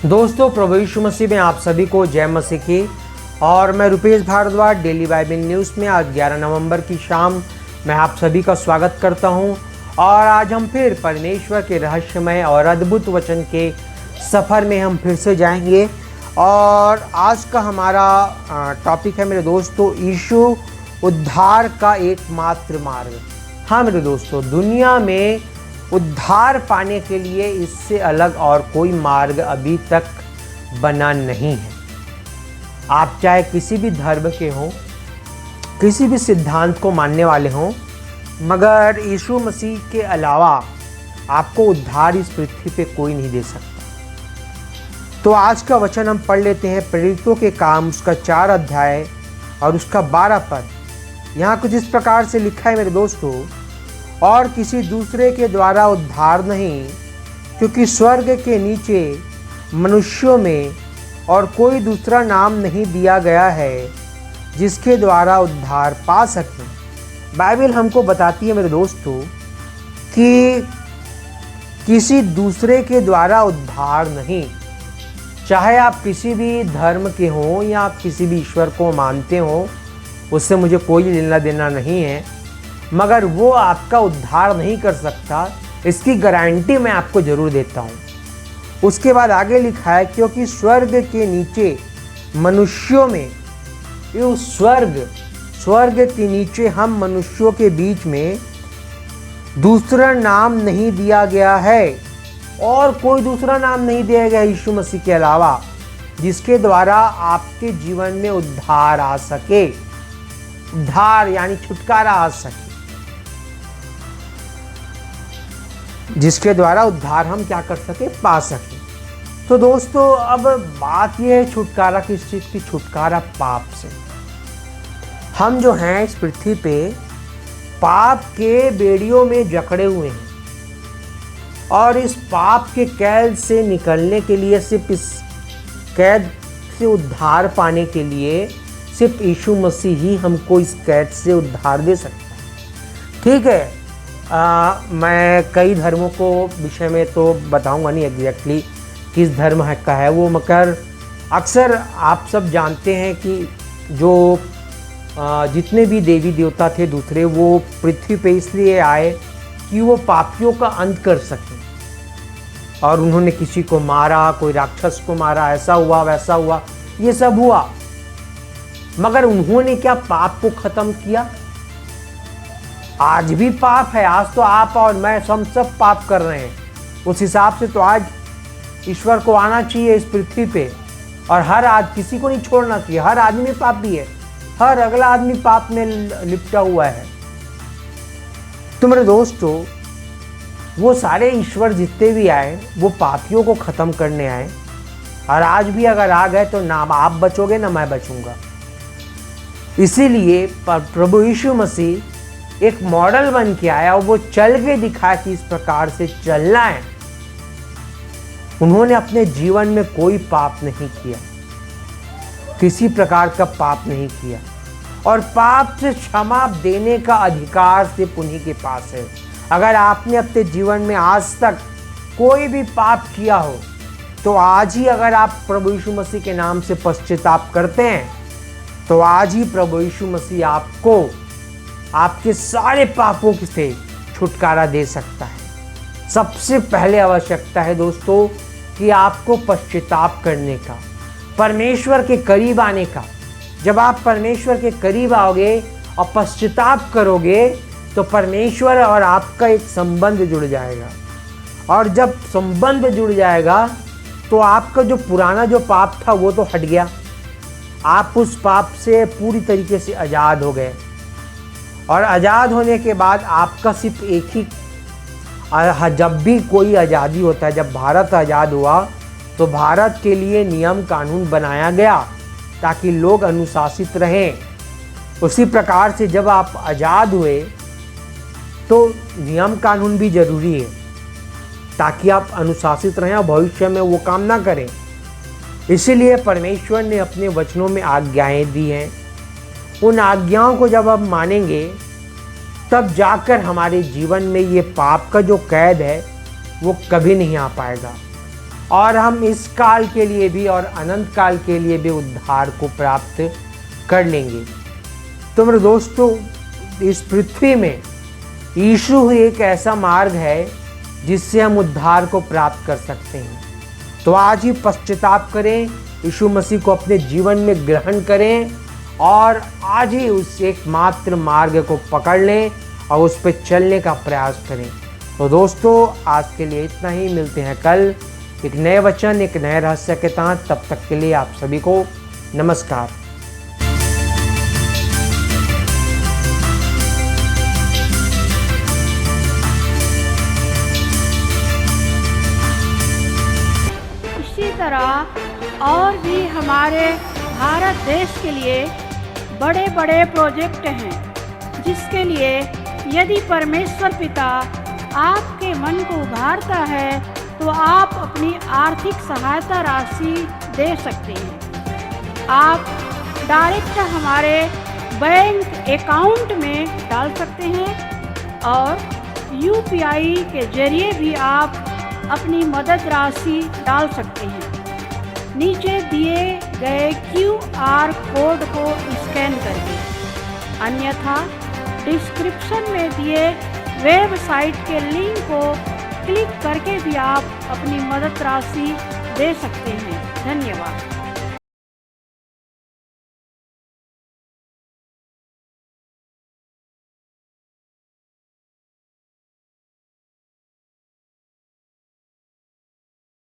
दोस्तों, प्रभु यीशु मसीह में आप सभी को जय मसीह की। और मैं Rupesh Bhardwaj daily Bible news में आज 11 नवंबर की शाम मैं आप सभी का स्वागत करता हूं। और आज हम फिर परमेश्वर के रहस्यमय और अद्भुत वचन के सफ़र में हम फिर से जाएंगे। और आज का हमारा टॉपिक है मेरे दोस्तों, यीशु उद्धार का एकमात्र मार्ग। हाँ मेरे दोस्तों, दुनिया में उद्धार पाने के लिए इससे अलग और कोई मार्ग अभी तक बना नहीं है। आप चाहे किसी भी धर्म के हों, किसी भी सिद्धांत को मानने वाले हों, मगर यीशु मसीह के अलावा आपको उद्धार इस पृथ्वी पे कोई नहीं दे सकता। तो आज का वचन हम पढ़ लेते हैं, प्रेरितों के काम उसका 4 अध्याय और उसका 12 पद। यहाँ कुछ इस प्रकार से लिखा है मेरे दोस्तों, और किसी दूसरे के द्वारा उद्धार नहीं, क्योंकि स्वर्ग के नीचे मनुष्यों में और कोई दूसरा नाम नहीं दिया गया है जिसके द्वारा उद्धार पा सकें। बाइबल हमको बताती है मेरे दोस्तों कि किसी दूसरे के द्वारा उद्धार नहीं। चाहे आप किसी भी धर्म के हों या आप किसी भी ईश्वर को मानते हो, उससे मुझे कोई लेना देना नहीं है, मगर वो आपका उद्धार नहीं कर सकता, इसकी गारंटी मैं आपको ज़रूर देता हूँ। उसके बाद आगे लिखा है, क्योंकि स्वर्ग के नीचे मनुष्यों में, ये स्वर्ग के नीचे हम मनुष्यों के बीच में दूसरा नाम नहीं दिया गया है, और कोई दूसरा नाम नहीं दिया गया यीशु मसीह के अलावा, जिसके द्वारा आपके जीवन में उद्धार आ सके। उद्धार यानी छुटकारा आ सके, जिसके द्वारा उद्धार हम क्या कर सके, पा सके। तो दोस्तों, अब बात यह है छुटकारा किस चीज़ की? छुटकारा पाप से। हम जो हैं इस पृथ्वी पे पाप के बेड़ियों में जकड़े हुए हैं, और इस पाप के कैद से निकलने के लिए, सिर्फ इस कैद से उद्धार पाने के लिए सिर्फ यीशु मसीह ही हमको इस कैद से उद्धार दे सकता है। ठीक है, मैं कई धर्मों को विषय में तो बताऊंगा नहीं एग्जैक्टली किस धर्म का है वो, मगर अक्सर आप सब जानते हैं कि जो जितने भी देवी देवता थे दूसरे, वो पृथ्वी पे इसलिए आए कि वो पापियों का अंत कर सकें। और उन्होंने किसी को मारा, कोई राक्षस को मारा, ऐसा हुआ वैसा हुआ, ये सब हुआ, मगर उन्होंने क्या पाप को ख़त्म किया? आज भी पाप है। आज तो आप और मैं हम सब पाप कर रहे हैं। उस हिसाब से तो आज ईश्वर को आना चाहिए इस पृथ्वी पे, और हर आज किसी को नहीं छोड़ना चाहिए। हर आदमी पापी है, हर अगला आदमी पाप में लिपटा हुआ है। तो मेरे दोस्तों, वो सारे ईश्वर जितने भी आए वो पापियों को ख़त्म करने आए, और आज भी अगर आ गए तो ना आप बचोगे ना मैं बचूंगा। इसीलिए प्रभु यीशु मसीह एक मॉडल बन के आया, और वो चल के दिखा कि इस प्रकार से चलना है। उन्होंने अपने जीवन में कोई पाप नहीं किया, किसी प्रकार का पाप नहीं किया, और पाप से क्षमा देने का अधिकार सिर्फ उन्हीं के पास है। अगर आपने अपने जीवन में आज तक कोई भी पाप किया हो, तो आज ही अगर आप प्रभु यीशु मसीह के नाम से पश्चाताप करते हैं, तो आज ही प्रभु यीशु मसीह आपको आपके सारे पापों से छुटकारा दे सकता है। सबसे पहले आवश्यकता है दोस्तों कि आपको पश्चाताप करने का, परमेश्वर के करीब आने का। जब आप परमेश्वर के करीब आओगे और पश्चाताप करोगे, तो परमेश्वर और आपका एक संबंध जुड़ जाएगा, और जब संबंध जुड़ जाएगा तो आपका जो पुराना जो पाप था वो तो हट गया। आप उस पाप से पूरी तरीके से आज़ाद हो गए, और आज़ाद होने के बाद आपका सिर्फ एक ही, जब भी कोई आज़ादी होता है, जब भारत आज़ाद हुआ तो भारत के लिए नियम कानून बनाया गया ताकि लोग अनुशासित रहें। उसी प्रकार से जब आप आज़ाद हुए तो नियम कानून भी ज़रूरी है, ताकि आप अनुशासित रहें और भविष्य में वो काम ना करें। इसीलिए परमेश्वर ने अपने वचनों में आज्ञाएं दी हैं। उन आज्ञाओं को जब हम मानेंगे, तब जाकर हमारे जीवन में ये पाप का जो कैद है वो कभी नहीं आ पाएगा। और हम इस काल के लिए भी और अनंत काल के लिए भी उद्धार को प्राप्त कर लेंगे। तो मेरे दोस्तों, इस पृथ्वी में यीशु ही एक ऐसा मार्ग है जिससे हम उद्धार को प्राप्त कर सकते हैं। तो आज ही पश्चाताप करें, यीशु मसीह को अपने जीवन में ग्रहण करें और आज ही उस एकमात्र मार्ग को पकड़ लें और उस पर चलने का प्रयास करें। तो दोस्तों, आज के लिए इतना ही। मिलते हैं कल एक नए वचन, एक नए रहस्य के तहत। तब तक के लिए आप सभी को नमस्कार। इसी तरह और भी हमारे भारत देश के लिए बड़े बड़े प्रोजेक्ट हैं, जिसके लिए यदि परमेश्वर पिता आपके मन को उभारता है तो आप अपनी आर्थिक सहायता राशि दे सकते हैं। आप डायरेक्ट हमारे बैंक अकाउंट में डाल सकते हैं और UPI के जरिए भी आप अपनी मदद राशि डाल सकते हैं। नीचे दिए गए QR कोड को स्कैन करके, अन्यथा डिस्क्रिप्शन में दिए वेबसाइट के लिंक को क्लिक करके भी आप अपनी मदद राशि दे सकते हैं। धन्यवाद।